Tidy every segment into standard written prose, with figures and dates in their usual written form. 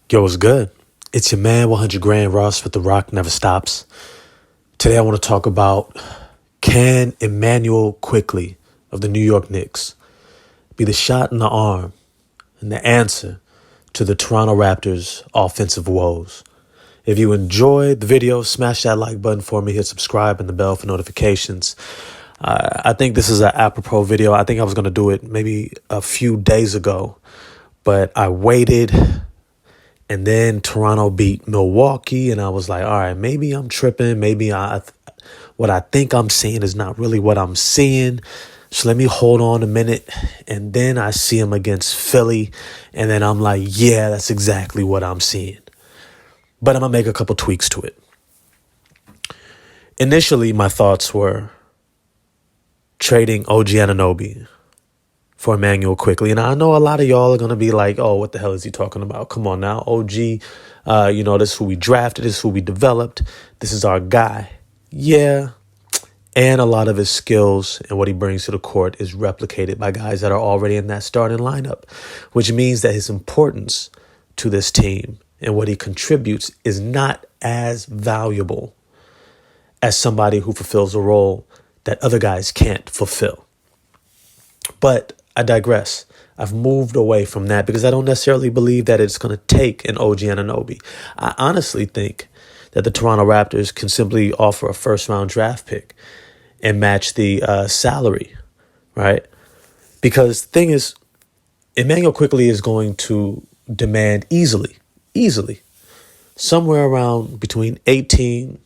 Yo, what's good? It's your man, 100 Grand Ross with The Rock Never Stops. Today I want to talk about, can Immanuel Quickley of the New York Knicks be the shot in the arm and the answer to the Toronto Raptors' offensive woes? If you enjoyed the video, smash that like button for me, hit subscribe and the bell for notifications. I think this is an apropos video. I think I was going to do it maybe a few days ago, but I waited. And then Toronto beat Milwaukee, and I was like, all right, maybe I'm tripping. Maybe what I think I'm seeing is not really what I'm seeing. So let me hold on a minute. And then I see him against Philly, and then I'm like, yeah, that's exactly what I'm seeing. But I'm going to make a couple tweaks to it. Initially, my thoughts were trading OG Anunoby for Immanuel Quickley. And I know a lot of y'all are going to be like, oh, what the hell is he talking about? Come on now, OG, this is who we drafted, this is who we developed, this is our guy. Yeah, and a lot of his skills and what he brings to the court is replicated by guys that are already in that starting lineup, which means that his importance to this team and what he contributes is not as valuable as somebody who fulfills a role that other guys can't fulfill. But I digress. I've moved away from that because I don't necessarily believe that it's going to take an OG Anunoby. I honestly think that the Toronto Raptors can simply offer a first-round draft pick and match the salary, right? Because the thing is, Immanuel Quickley is going to demand easily, somewhere around between 18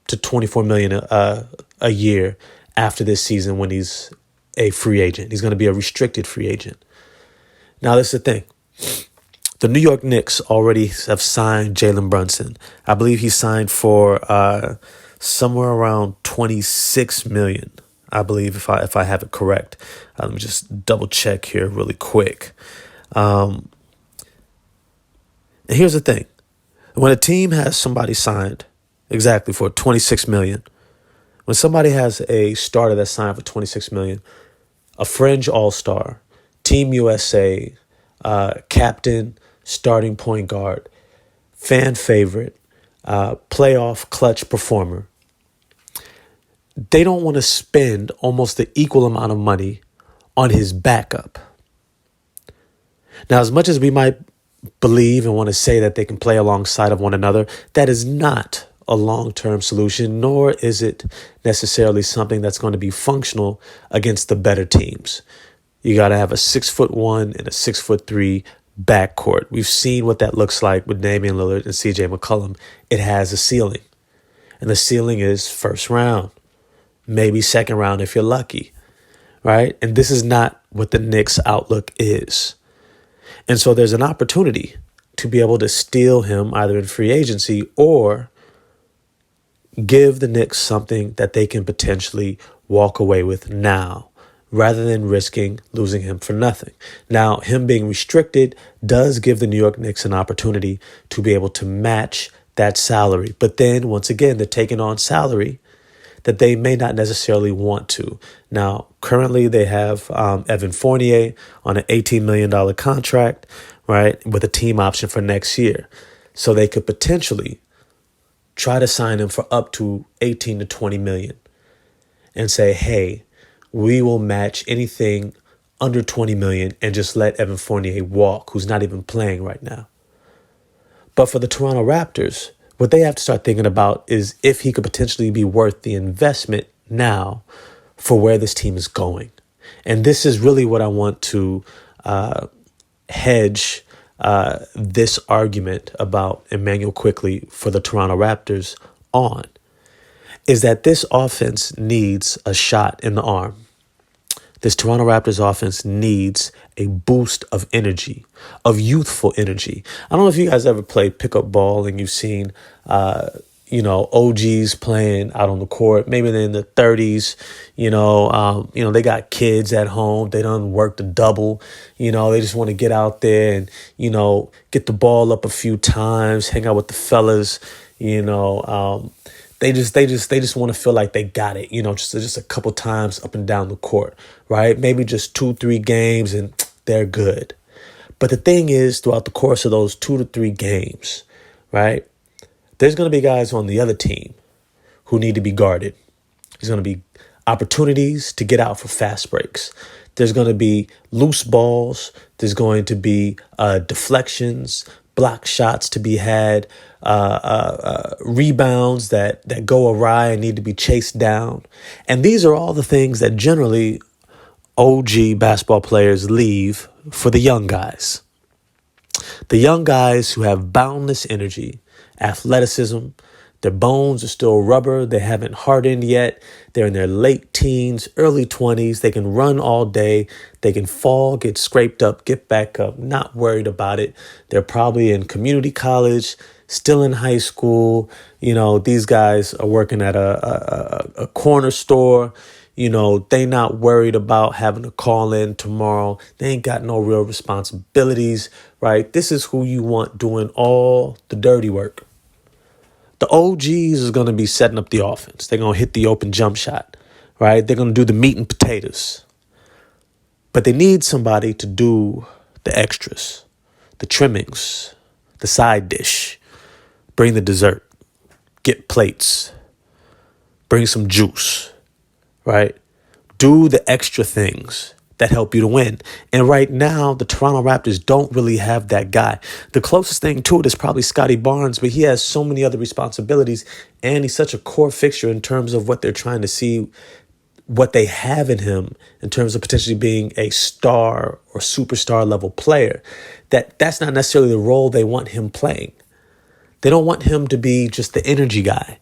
to 24 million a year after this season when he's a free agent. He's going to be a restricted free agent. Now, this is the thing. The New York Knicks already have signed Jalen Brunson. I believe he signed for somewhere around 26 million. I believe if I have it correct. Let me just double check here really quick. And here's the thing. When a team has somebody signed exactly for 26 million, when somebody has a starter that's signed for 26 million, a fringe all-star, Team USA, captain, starting point guard, fan favorite, playoff clutch performer, they don't want to spend almost the equal amount of money on his backup. Now, as much as we might believe and want to say that they can play alongside of one another, that is not a long-term solution, nor is it necessarily something that's going to be functional against the better teams. You got to have a 6'1" and a 6'3" backcourt. We've seen what that looks like with Damian Lillard and CJ McCollum. It has a ceiling, and the ceiling is first round, maybe second round if you're lucky, right? And this is not what the Knicks' outlook is. And so there's an opportunity to be able to steal him either in free agency or give the Knicks something that they can potentially walk away with now, rather than risking losing him for nothing. Now, him being restricted does give the New York Knicks an opportunity to be able to match that salary. But then, once again, they're taking on salary that they may not necessarily want to. Now, currently they have Evan Fournier on an $18 million contract, right, with a team option for next year. So they could potentially try to sign him for up to 18 to 20 million and say, hey, we will match anything under 20 million and just let Evan Fournier walk, who's not even playing right now. But for the Toronto Raptors, what they have to start thinking about is if he could potentially be worth the investment now for where this team is going. And this is really what I want to hedge this argument about Immanuel Quickley for the Toronto Raptors on, is that this offense needs a shot in the arm. This Toronto Raptors offense needs a boost of energy, of youthful energy. I don't know if you guys ever played pickup ball and you've seen, OGs playing out on the court. Maybe they're in the 30s, they got kids at home. They done worked a double, they just want to get out there and, get the ball up a few times, hang out with the fellas, They just want to feel like they got it, just a couple times up and down the court, right? Maybe just 2-3 games and they're good. But the thing is, throughout the course of those 2 to 3 games, right, there's going to be guys on the other team who need to be guarded. There's going to be opportunities to get out for fast breaks. There's going to be loose balls. There's going to be deflections, block shots to be had, rebounds that go awry and need to be chased down. And these are all the things that generally OG basketball players leave for the young guys. The young guys who have boundless energy, athleticism, their bones are still rubber. They haven't hardened yet. They're in their late teens, early 20s. They can run all day. They can fall, get scraped up, get back up, not worried about it. They're probably in community college, still in high school. You know, these guys are working at a corner store. You know, they not worried about having to call in tomorrow. They ain't got no real responsibilities, right? This is who you want doing all the dirty work. The OGs is going to be setting up the offense. They're going to hit the open jump shot, right? They're going to do the meat and potatoes. But they need somebody to do the extras, the trimmings, the side dish, bring the dessert, get plates, bring some juice, right? Do the extra things that help you to win. And right now, the Toronto Raptors don't really have that guy. The closest thing to it is probably Scotty Barnes, but he has so many other responsibilities, and he's such a core fixture in terms of what they're trying to see, what they have in him in terms of potentially being a star or superstar level player, that's not necessarily the role they want him playing. They don't want him to be just the energy guy.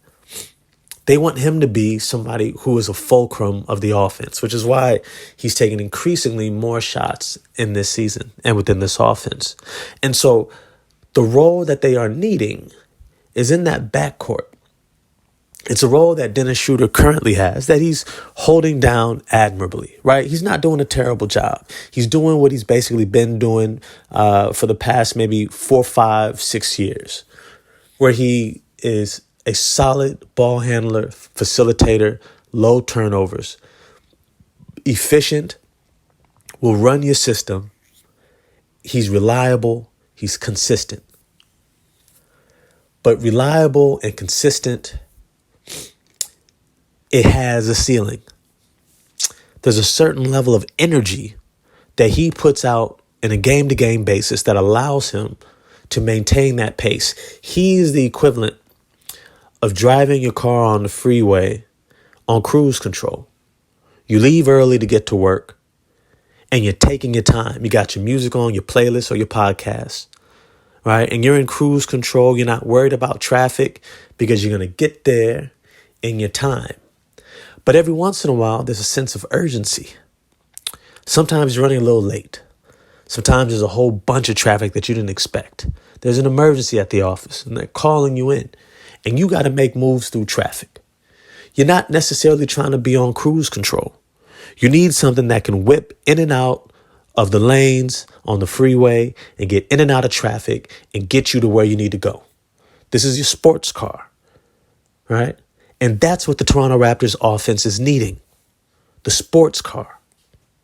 They want him to be somebody who is a fulcrum of the offense, which is why he's taking increasingly more shots in this season and within this offense. And so the role that they are needing is in that backcourt. It's a role that Dennis Schroeder currently has that he's holding down admirably, right? He's not doing a terrible job. He's doing what he's basically been doing for the past maybe 4, 5, 6 years, where he is a solid ball handler, facilitator, low turnovers, efficient, will run your system. He's reliable. He's consistent. But reliable and consistent, it has a ceiling. There's a certain level of energy that he puts out in a game-to-game basis that allows him to maintain that pace. He's the equivalent of driving your car on the freeway on cruise control. You leave early to get to work and you're taking your time. You got your music on, your playlist or your podcast, right? And you're in cruise control. You're not worried about traffic because you're going to get there in your time. But every once in a while, there's a sense of urgency. Sometimes you're running a little late. Sometimes there's a whole bunch of traffic that you didn't expect. There's an emergency at the office and they're calling you in. And you got to make moves through traffic. You're not necessarily trying to be on cruise control. You need something that can whip in and out of the lanes on the freeway and get in and out of traffic and get you to where you need to go. This is your sports car, right? And that's what the Toronto Raptors offense is needing. The sports car.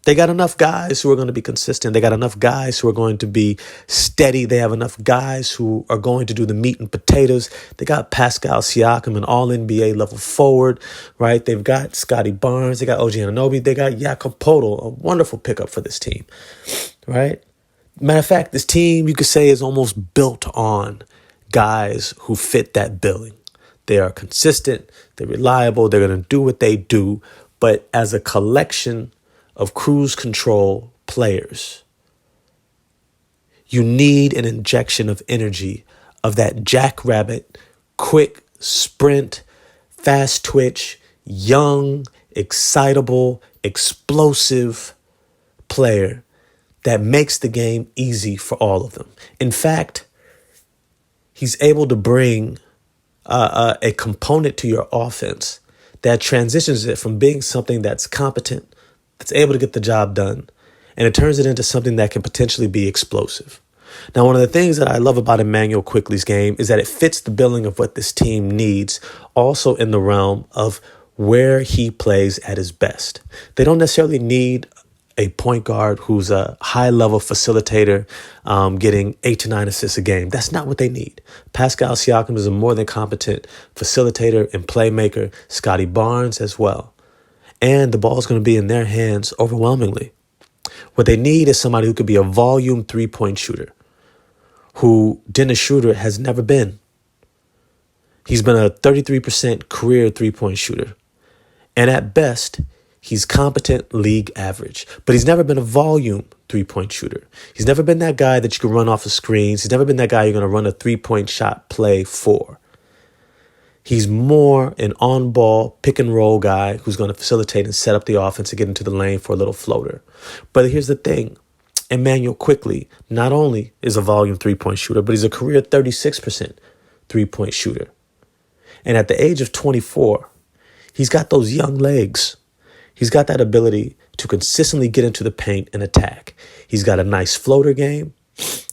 They got enough guys who are going to be consistent. They got enough guys who are going to be steady. They have enough guys who are going to do the meat and potatoes. They got Pascal Siakam, an all-NBA level forward, right? They've got Scotty Barnes. They got OG Anunoby. They got Jakob Poeltl, a wonderful pickup for this team, right? Matter of fact, this team, you could say, is almost built on guys who fit that billing. They are consistent. They're reliable. They're going to do what they do. But as a collection of cruise control players, you need an injection of energy, of that jackrabbit, quick sprint, fast twitch, young, excitable, explosive player that makes the game easy for all of them. In fact, he's able to bring a component to your offense that transitions it from being something that's competent, that's able to get the job done, and it turns it into something that can potentially be explosive. Now, one of the things that I love about Immanuel Quickley's game is that it fits the billing of what this team needs, also in the realm of where he plays at his best. They don't necessarily need a point guard who's a high-level facilitator, getting 8 to 9 assists a game. That's not what they need. Pascal Siakam is a more than competent facilitator and playmaker. Scotty Barnes as well. And the ball's going to be in their hands overwhelmingly. What they need is somebody who could be a volume three-point shooter, who Dennis Schroeder has never been. He's been a 33% career three-point shooter. And at best, he's competent league average. But he's never been a volume three-point shooter. He's never been that guy that you can run off the screens. He's never been that guy you're going to run a three-point shot play for. He's more an on-ball, pick-and-roll guy who's going to facilitate and set up the offense to get into the lane for a little floater. But here's the thing. Immanuel Quickley not only is a volume three-point shooter, but he's a career 36% three-point shooter. And at the age of 24, he's got those young legs. He's got that ability to consistently get into the paint and attack. He's got a nice floater game.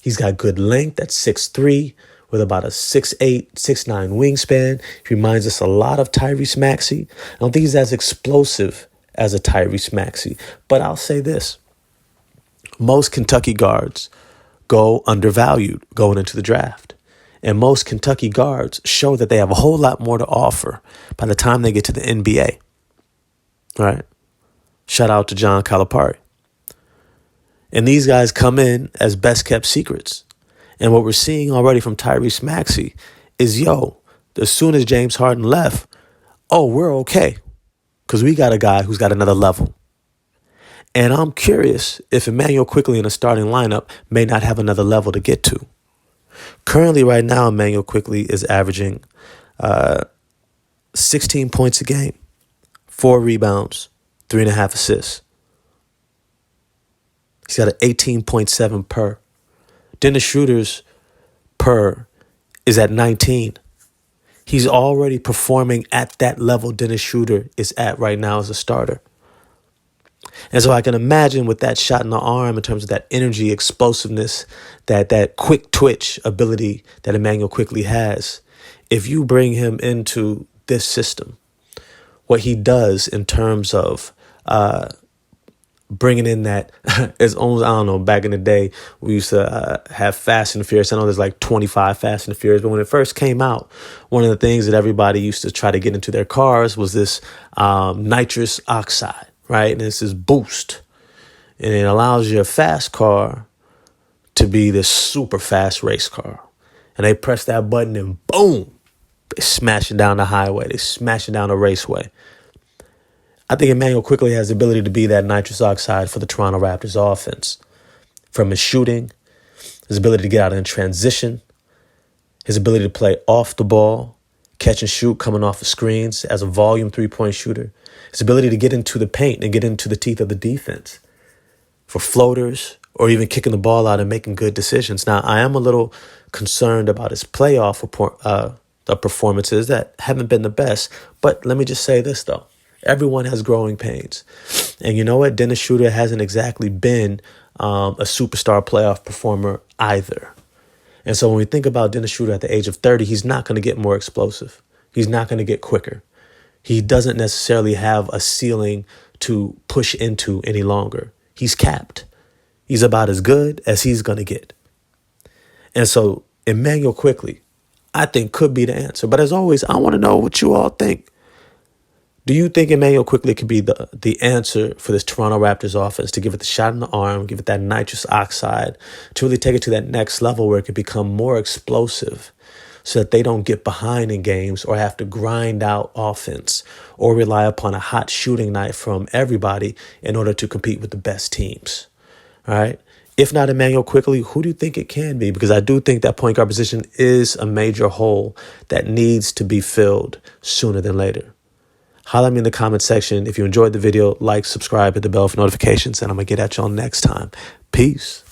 He's got good length at 6'3", with about a 6'8", 6'9" wingspan. He reminds us a lot of Tyrese Maxey. I don't think he's as explosive as a Tyrese Maxey. But I'll say this. Most Kentucky guards go undervalued going into the draft. And most Kentucky guards show that they have a whole lot more to offer by the time they get to the NBA. All right. Shout out to John Calipari. And these guys come in as best kept secrets. And what we're seeing already from Tyrese Maxey is, as soon as James Harden left, we're okay. Because we got a guy who's got another level. And I'm curious if Immanuel Quickley in a starting lineup may not have another level to get to. Currently, right now, Immanuel Quickley is averaging 16 points a game, 4 rebounds, 3.5 assists. He's got an 18.7 per. Dennis Schroeder's per is at 19. He's already performing at that level Dennis Schroeder is at right now as a starter. And so I can imagine with that shot in the arm in terms of that energy, explosiveness, that quick twitch ability that Immanuel Quickley has, if you bring him into this system, what he does in terms of bringing in that, it's almost, I don't know, back in the day, we used to have Fast and Furious. I know there's like 25 Fast and Furious, but when it first came out, one of the things that everybody used to try to get into their cars was this nitrous oxide. Right? And it's this boost. And it allows your fast car to be this super fast race car. And they press that button and boom, they smashing down the highway. They smashing down the raceway. I think Immanuel Quickley has the ability to be that nitrous oxide for the Toronto Raptors offense. From his shooting, his ability to get out in transition, his ability to play off the ball, catch and shoot coming off the screens as a volume three-point shooter. His ability to get into the paint and get into the teeth of the defense for floaters or even kicking the ball out and making good decisions. Now, I am a little concerned about his playoff performances that haven't been the best. But let me just say this, though. Everyone has growing pains. And you know what? Dennis Schroeder hasn't exactly been a superstar playoff performer either. And so when we think about Dennis Schroeder at the age of 30, he's not going to get more explosive. He's not going to get quicker. He doesn't necessarily have a ceiling to push into any longer. He's capped. He's about as good as he's going to get. And so Immanuel Quickley, I think, could be the answer. But as always, I want to know what you all think. Do you think Immanuel Quickley could be the answer for this Toronto Raptors offense, to give it the shot in the arm, give it that nitrous oxide, to really take it to that next level where it could become more explosive so that they don't get behind in games or have to grind out offense or rely upon a hot shooting night from everybody in order to compete with the best teams? All right. If not Immanuel Quickley, who do you think it can be? Because I do think that point guard position is a major hole that needs to be filled sooner than later. Holler at me in the comment section. If you enjoyed the video, like, subscribe, hit the bell for notifications, and I'm going to get at y'all next time. Peace.